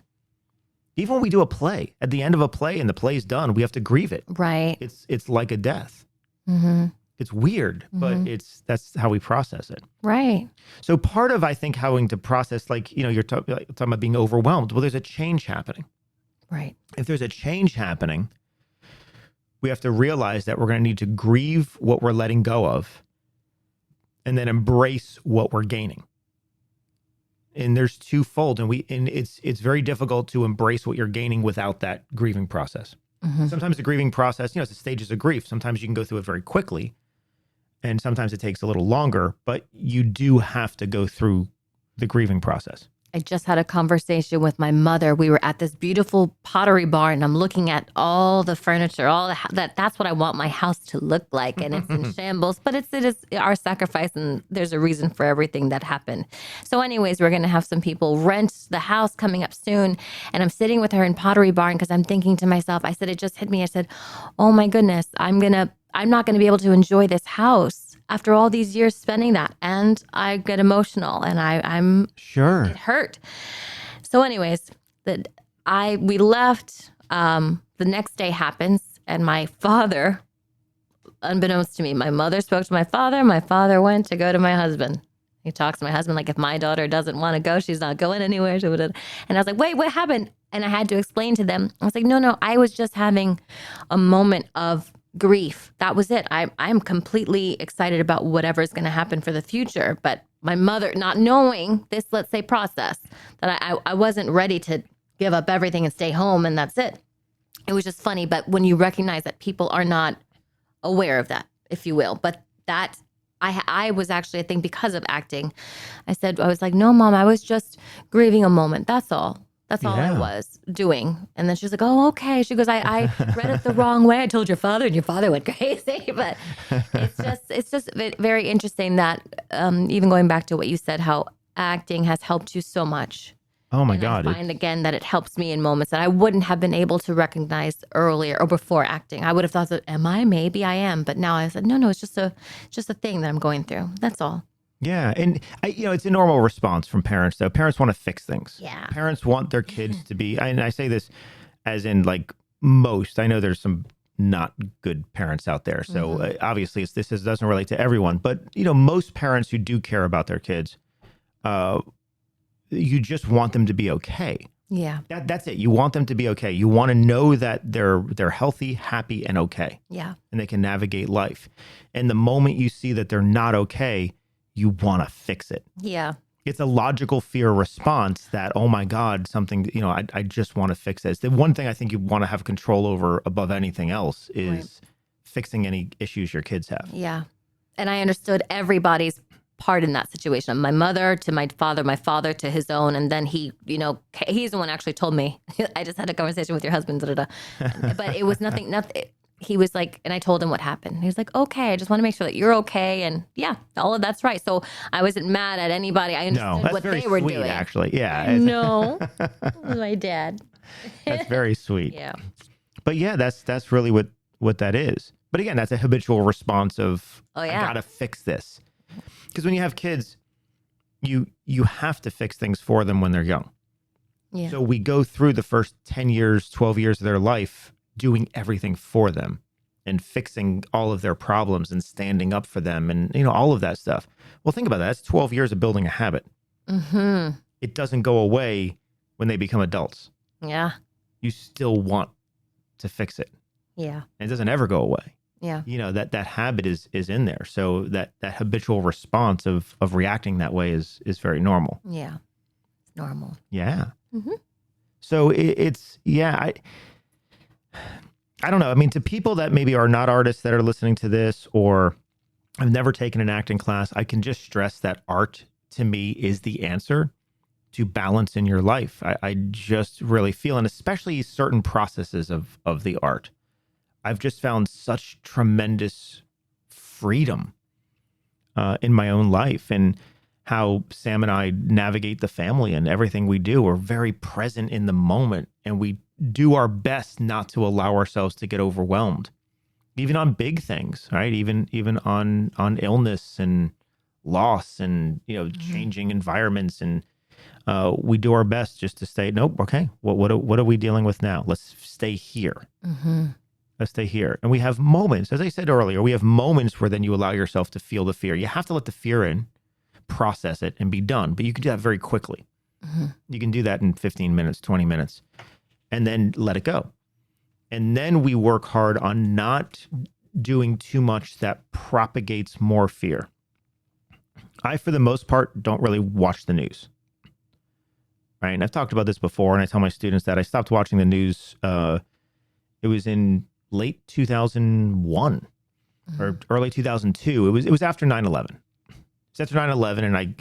Even when we do a play, at the end of a play and the play's done, we have to grieve it. Right. It's like a death. It's weird, but that's how we process it. Right. So part of, I think, having to process, you're talking about being overwhelmed. Well, there's a change happening. Right. If there's a change happening, we have to realize that we're going to need to grieve what we're letting go of and then embrace what we're gaining. And there's twofold, and it's very difficult to embrace what you're gaining without that grieving process. Sometimes the grieving process, it's the stages of grief. Sometimes you can go through it very quickly, and sometimes it takes a little longer, but you do have to go through the grieving process. I just had a conversation with my mother. We were at this beautiful pottery barn, and I'm looking at all the furniture, that's what I want my house to look like. And it's in shambles, but it is our sacrifice, and there's a reason for everything that happened. So anyways, we're going to have some people rent the house coming up soon. And I'm sitting with her in pottery barn because I'm thinking to myself, I said, it just hit me. I said, oh my goodness, I'm not going to be able to enjoy this house after all these years spending that. And I get emotional, and I'm sure it hurt. So anyways, we left, the next day happens, and my father, unbeknownst to me, my mother spoke to my father went to go to my husband. He talks to my husband like, if my daughter doesn't want to go, she's not going anywhere. And I was like, wait, what happened? And I had to explain to them. I was like, no, I was just having a moment of grief. That was it. I'm completely excited about whatever is going to happen for the future. But my mother, not knowing this, let's say, process, that I wasn't ready to give up everything and stay home, and that's it. It was just funny. But when you recognize that people are not aware of that, if you will, but that I was actually, I think because of acting, I was like, no, Mom, I was just grieving a moment. That's all. That's all I was doing. And then she's like, oh, okay. She goes, I read it the wrong way. I told your father, and your father went crazy. But it's just very interesting that even going back to what you said, how acting has helped you so much. Oh my and God. I find again that it helps me in moments that I wouldn't have been able to recognize earlier or before acting. I would have thought that, am I? Maybe I am. But now I said, no, it's just a thing that I'm going through. That's all. Yeah. And, it's a normal response from parents, though. Parents want to fix things. Yeah. Parents want their kids to be, and I say this as in like most, I know there's some not good parents out there. So obviously doesn't relate to everyone, but most parents who do care about their kids, you just want them to be okay. Yeah. That's it. You want them to be okay. You want to know that they're healthy, happy, and okay. Yeah. And they can navigate life. And the moment you see that they're not okay, you want to fix it. Yeah. It's a logical fear response that, oh my God, something, I just want to fix this. The one thing I think you want to have control over above anything else is fixing any issues your kids have. Yeah. And I understood everybody's part in that situation. My mother to my father to his own. And then he's the one actually told me, I just had a conversation with your husband, but it was nothing. He was like, and I told him what happened. He was like, okay, I just want to make sure that you're okay. And yeah, all of that's right. So I wasn't mad at anybody. I understood what they were doing. Actually. Yeah. No, my dad. That's very sweet. Yeah. But yeah, that's really what that is. But again, that's a habitual response of, I gotta fix this. Because when you have kids, you have to fix things for them when they're young. Yeah. So we go through the first 10 years, 12 years of their life doing everything for them and fixing all of their problems and standing up for them and, all of that stuff. Well, think about that. That's 12 years of building a habit. Mm-hmm. It doesn't go away when they become adults. Yeah. You still want to fix it. Yeah. And it doesn't ever go away. Yeah. That habit is in there. So that habitual response of reacting that way is very normal. Yeah. It's normal. Yeah. Mm-hmm. So I don't know. I mean, to people that maybe are not artists that are listening to this or have never taken an acting class, I can just stress that art to me is the answer to balance in your life. I just really feel, and especially certain processes of the art, I've just found such tremendous freedom in my own life and how Sam and I navigate the family and everything we do. We're very present in the moment and we do our best not to allow ourselves to get overwhelmed, even on big things, right? Even on illness and loss and, changing environments. And we do our best just to stay, nope, okay, what are we dealing with now? Let's stay here. Mm-hmm. Let's stay here. And we have moments, as I said earlier, we have moments where then you allow yourself to feel the fear. You have to let the fear in, process it, and be done. But you can do that very quickly. Mm-hmm. You can do that in 15 minutes, 20 minutes, and then let it go. And then we work hard on not doing too much that propagates more fear. I, for the most part, don't really watch the news. Right? And I've talked about this before, and I tell my students that I stopped watching the news. It was in late 2001 or early 2002. It was after 9/11. It's after 9/11, and I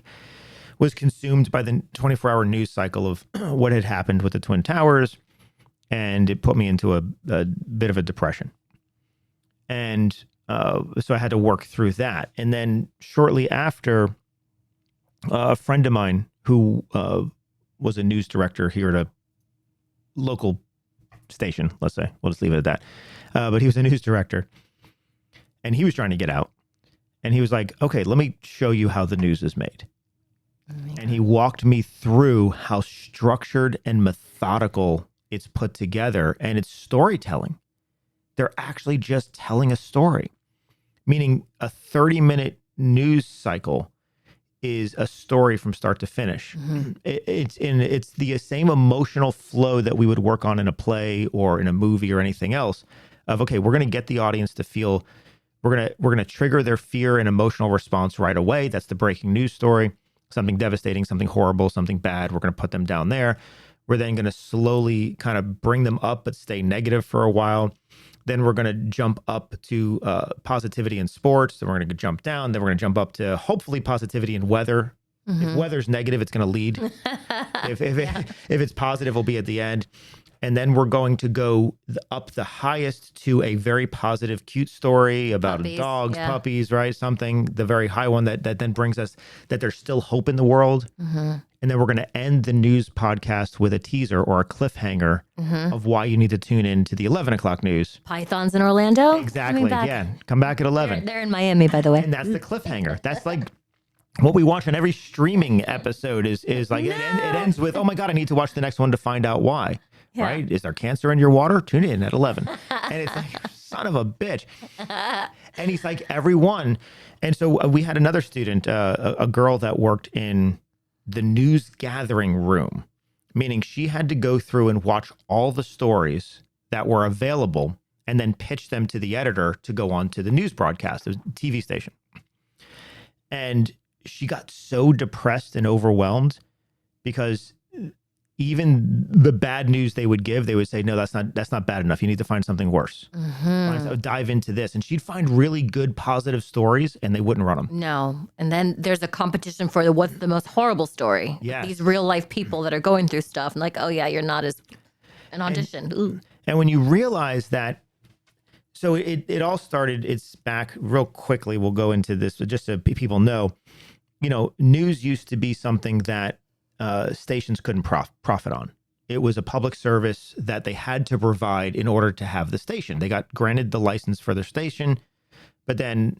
was consumed by the 24-hour news cycle of what had happened with the Twin Towers, and it put me into a bit of a depression. And so I had to work through that. And then shortly after, a friend of mine who was a news director here at a local station, let's say, we'll just leave it at that. But he was a news director and he was trying to get out. And he was like, okay, let me show you how the news is made. And he walked me through how structured and methodical it's put together, and it's storytelling. They're actually just telling a story, meaning a 30-minute news cycle is a story from start to finish. Mm-hmm. It's the same emotional flow that we would work on in a play or in a movie or anything else of, okay, we're going to get the audience to feel, we're going to trigger their fear and emotional response right away. That's the breaking news story, something devastating, something horrible, something bad. We're going to put them down there. We're then going to slowly kind of bring them up, but stay negative for a while. Then we're going to jump up to positivity in sports. Then we're going to jump down. Then we're going to jump up to hopefully positivity in weather. Mm-hmm. If weather's negative, it's going to lead. if it's positive, it'll be at the end. And then we're going to go up the highest to a very positive, cute story about puppies, dogs, puppies, right? Something, the very high one that then brings us that there's still hope in the world. Mm-hmm. And then we're going to end the news podcast with a teaser or a cliffhanger of why you need to tune in to the 11 o'clock news. Pythons in Orlando? Exactly. Yeah. Come back at 11. They're in Miami, by the way. And that's the cliffhanger. That's like what we watch on every streaming episode is like, it ends with, oh my God, I need to watch the next one to find out why. Yeah. Right? Is there cancer in your water? Tune in at 11. And it's like son of a bitch. And he's like, everyone. And so we had another student, a girl that worked in the news gathering room, meaning she had to go through and watch all the stories that were available and then pitch them to the editor to go on to the news broadcast, the TV station. And she got so depressed and overwhelmed because even the bad news they would give, they would say, no, that's not bad enough. You need to find something worse. So dive into this. And she'd find really good positive stories and they wouldn't run them. No. And then there's a competition for what's the most horrible story. Yes. These real life people that are going through stuff. And like, oh yeah, you're not as an audition. Ooh. And when you realize that, so it all started, it's back real quickly. We'll go into this, but just so people know, news used to be something that stations couldn't profit on. It was a public service that they had to provide in order to have the station. They got granted the license for their station, but then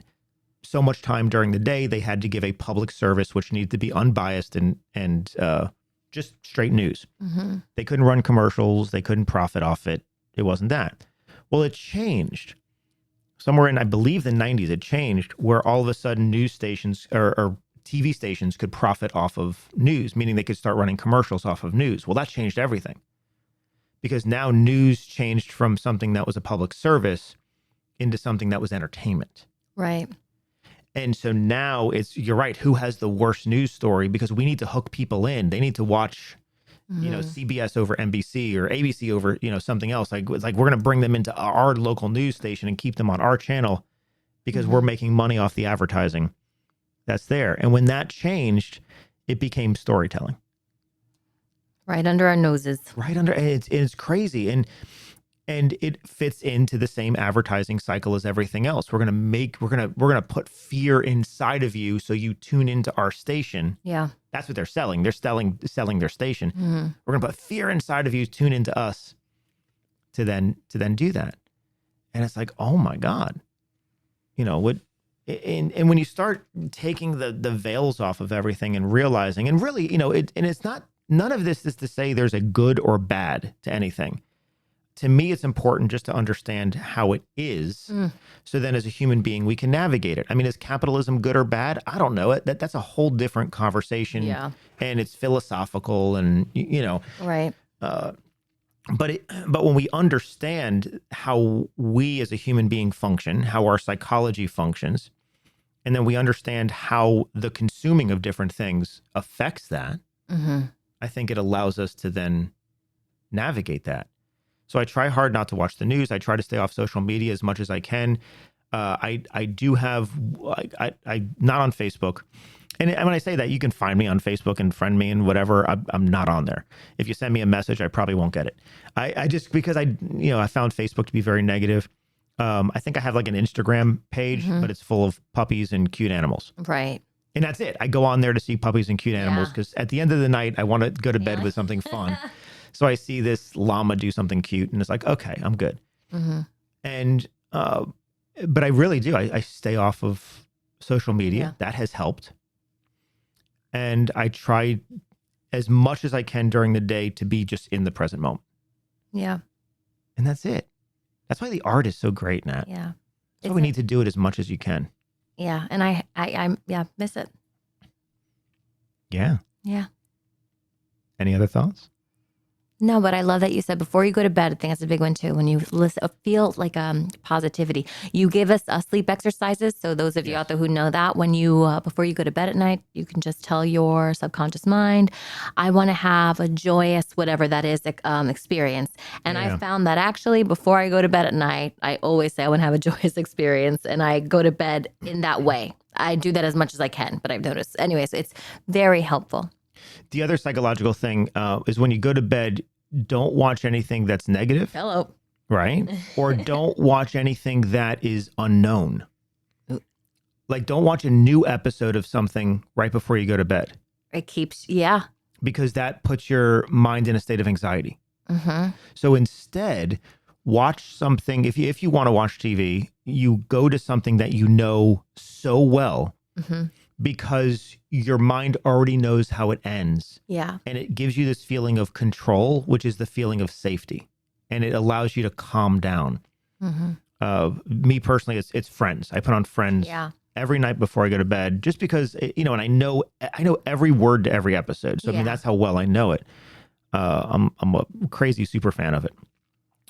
so much time during the day, they had to give a public service, which needed to be unbiased and just straight news. They couldn't run commercials. They couldn't profit off it. It wasn't that. Well, it changed. Somewhere in, I believe, the 90s, it changed where all of a sudden news stations or TV stations could profit off of news, meaning they could start running commercials off of news. Well, that changed everything because now news changed from something that was a public service into something that was entertainment. Right. And so now you're right, who has the worst news story? Because we need to hook people in. They need to watch, CBS over NBC or ABC over, something else. Like we're going to bring them into our local news station and keep them on our channel because we're making money off the advertising that's there. And when that changed, it became storytelling. Right under our noses. Right under, and it's crazy. And it fits into the same advertising cycle as everything else. We're gonna put fear inside of you so you tune into our station. Yeah. That's what they're selling. They're selling their station. We're gonna put fear inside of you, tune into us to then do that. And it's like, oh my God. What and when you start taking the veils off of everything and realizing, and really, it's not, none of this is to say there's a good or bad to anything. To me, it's important just to understand how it is. So then as a human being, we can navigate it. I mean, is capitalism good or bad? I don't know. That's a whole different conversation. Yeah. And it's philosophical and, Right. But when we understand how we as a human being function, how our psychology functions, and then we understand how the consuming of different things affects that, I think it allows us to then navigate that. So I try hard not to watch the news. I try to stay off social media as much as I can. I do have, I'm not on Facebook. And when I say that, you can find me on Facebook and friend me and whatever. I'm not on there. If you send me a message, I probably won't get it. I just, because I found Facebook to be very negative. I think I have like an Instagram page, but it's full of puppies and cute animals. Right. And that's it. I go on there to see puppies and cute animals because at the end of the night, I want to go to bed with something fun. So I see this llama do something cute and it's like, okay, I'm good. And, but I really do. I stay off of social media. Yeah. That has helped. And I try as much as I can during the day to be just in the present moment. Yeah. And that's it. That's why the art is so great, Nat. Yeah. That's why we need to do it as much as you can. Yeah. And I miss it. Yeah. Yeah. Any other thoughts? No, but I love that you said before you go to bed. I think that's a big one too. When you listen, feel like positivity. You give us sleep exercises. So those of you out there who know that, when you before you go to bed at night, you can just tell your subconscious mind, I want to have a joyous whatever that is experience. And I found that actually before I go to bed at night, I always say I want to have a joyous experience, and I go to bed in that way. I do that as much as I can, but I've noticed anyway. So it's very helpful. The other psychological thing is when you go to bed, don't watch anything that's negative. Hello. Right? Or don't watch anything that is unknown. Like, don't watch a new episode of something right before you go to bed. It keeps, Because that puts your mind in a state of anxiety. So instead, watch something. If you want to watch TV, you go to something that you know so well. Because your mind already knows how it ends. Yeah. And it gives you this feeling of control, which is the feeling of safety. And it allows you to calm down. Me personally, it's Friends. I put on Friends every night before I go to bed, just because and I know every word to every episode. So I mean, that's how well I know it. I'm a crazy super fan of it.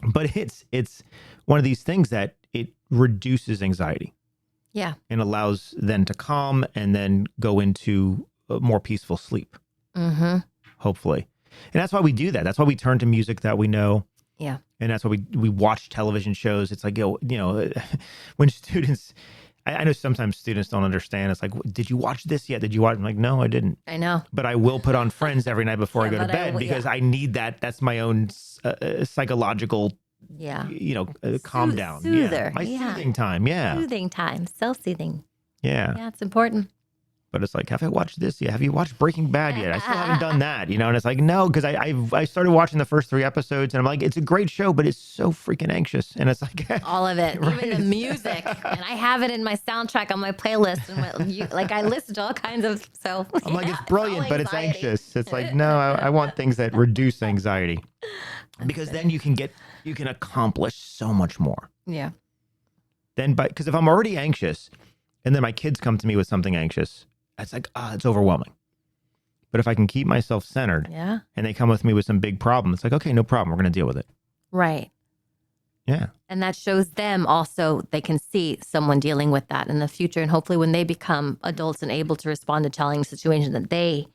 But it's one of these things that it reduces anxiety. Yeah. And allows them to calm and then go into a more peaceful sleep. Mm-hmm. Hopefully. And that's why we do that. That's why we turn to music that we know. Yeah. And that's why we watch television shows. It's like, when students, I know sometimes students don't understand. It's like, did you watch this yet? Did you watch? I'm like, no, I didn't. I know. But I will put on Friends every night before I go to bed because I need that. That's my own psychological, calm down. Soother. Yeah. My soothing time. Yeah. Soothing time. Self-soothing. Yeah. Yeah, it's important. But it's like, have I watched this yet? Have you watched Breaking Bad yet? I still haven't done that, And it's like, no, because I started watching the first 3 episodes, and I'm like, it's a great show, but it's so freaking anxious, and it's like all of it, right? Even the music, and I have it in my soundtrack on my playlist, and I listen to all kinds of. So I'm like, it's brilliant, but it's anxious. It's like, no, I want things that reduce anxiety, because then you can accomplish so much more. Yeah. Because if I'm already anxious, and then my kids come to me with something anxious. It's like, it's overwhelming. But if I can keep myself centered and they come with me with some big problem, it's like, okay, no problem. We're going to deal with it. Right. Yeah. And that shows them also, they can see someone dealing with that in the future. And hopefully when they become adults and able to respond to challenging situations, that they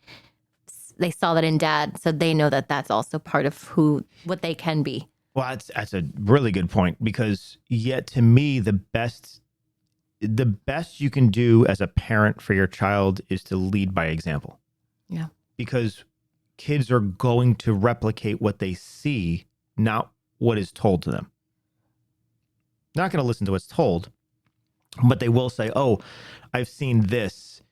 saw that in dad. So they know that that's also part of what they can be. Well, that's a really good point, because yet to me, the best you can do as a parent for your child is to lead by example. Yeah. Because kids are going to replicate what they see, not what is told to them. They're not going to listen to what's told, but they will say, oh, I've seen this.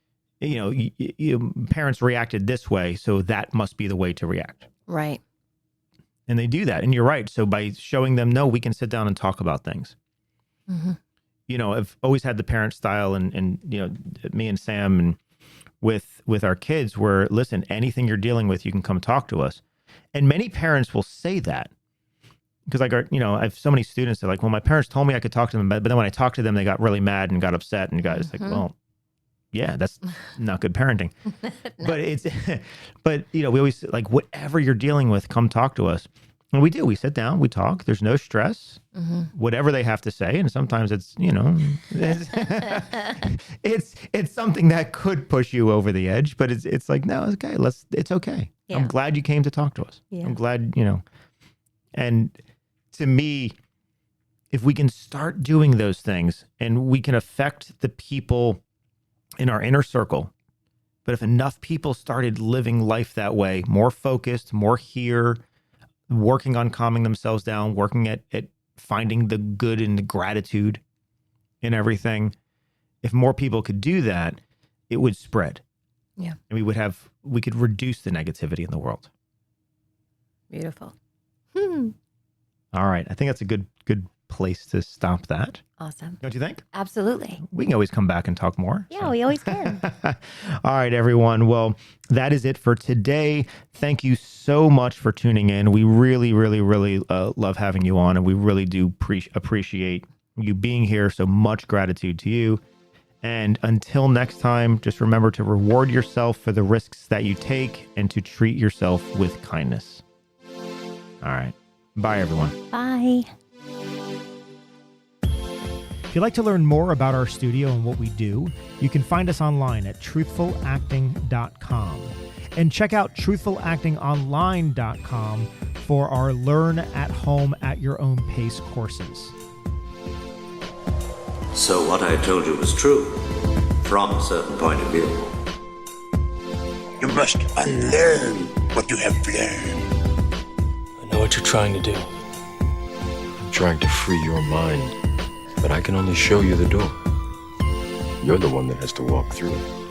Parents reacted this way, so that must be the way to react. Right. And they do that. And you're right. So by showing them, no, we can sit down and talk about things. Mm-hmm. I've always had the parent style and me and Sam and with our kids where, listen, anything you're dealing with, you can come talk to us. And many parents will say that because I have so many students that are like, well, my parents told me I could talk to them, but then when I talked to them, they got really mad and got upset and guys like, well, yeah, that's not good parenting. No. But we always like, whatever you're dealing with, come talk to us. And we do. We sit down, we talk. There's no stress. Mm-hmm. Whatever they have to say, and sometimes it's it's something that could push you over the edge. But it's like, no, it's okay. It's okay. Yeah. I'm glad you came to talk to us. Yeah. I'm glad And to me, if we can start doing those things, and we can affect the people in our inner circle. But if enough people started living life that way, more focused, more here, working on calming themselves down, working at finding the good and the gratitude in everything. If more people could do that, it would spread. Yeah. And we could reduce the negativity in the world. Beautiful. All right. I think that's a good place to stop that. Awesome. Don't you think? Absolutely. We can always come back and talk more. Yeah, so. We always can. All right, everyone. Well, that is it for today. Thank you so much for tuning in. We really, really, really love having you on, and we really do appreciate you being here. So much gratitude to you. And until next time, just remember to reward yourself for the risks that you take and to treat yourself with kindness. All right. Bye, everyone. Bye. If you'd like to learn more about our studio and what we do, you can find us online at truthfulacting.com. And check out truthfulactingonline.com for our Learn at Home at Your Own Pace courses. So what I told you was true, from a certain point of view. You must unlearn what you have learned. I know what you're trying to do. I'm trying to free your mind. But I can only show you the door. You're the one that has to walk through it.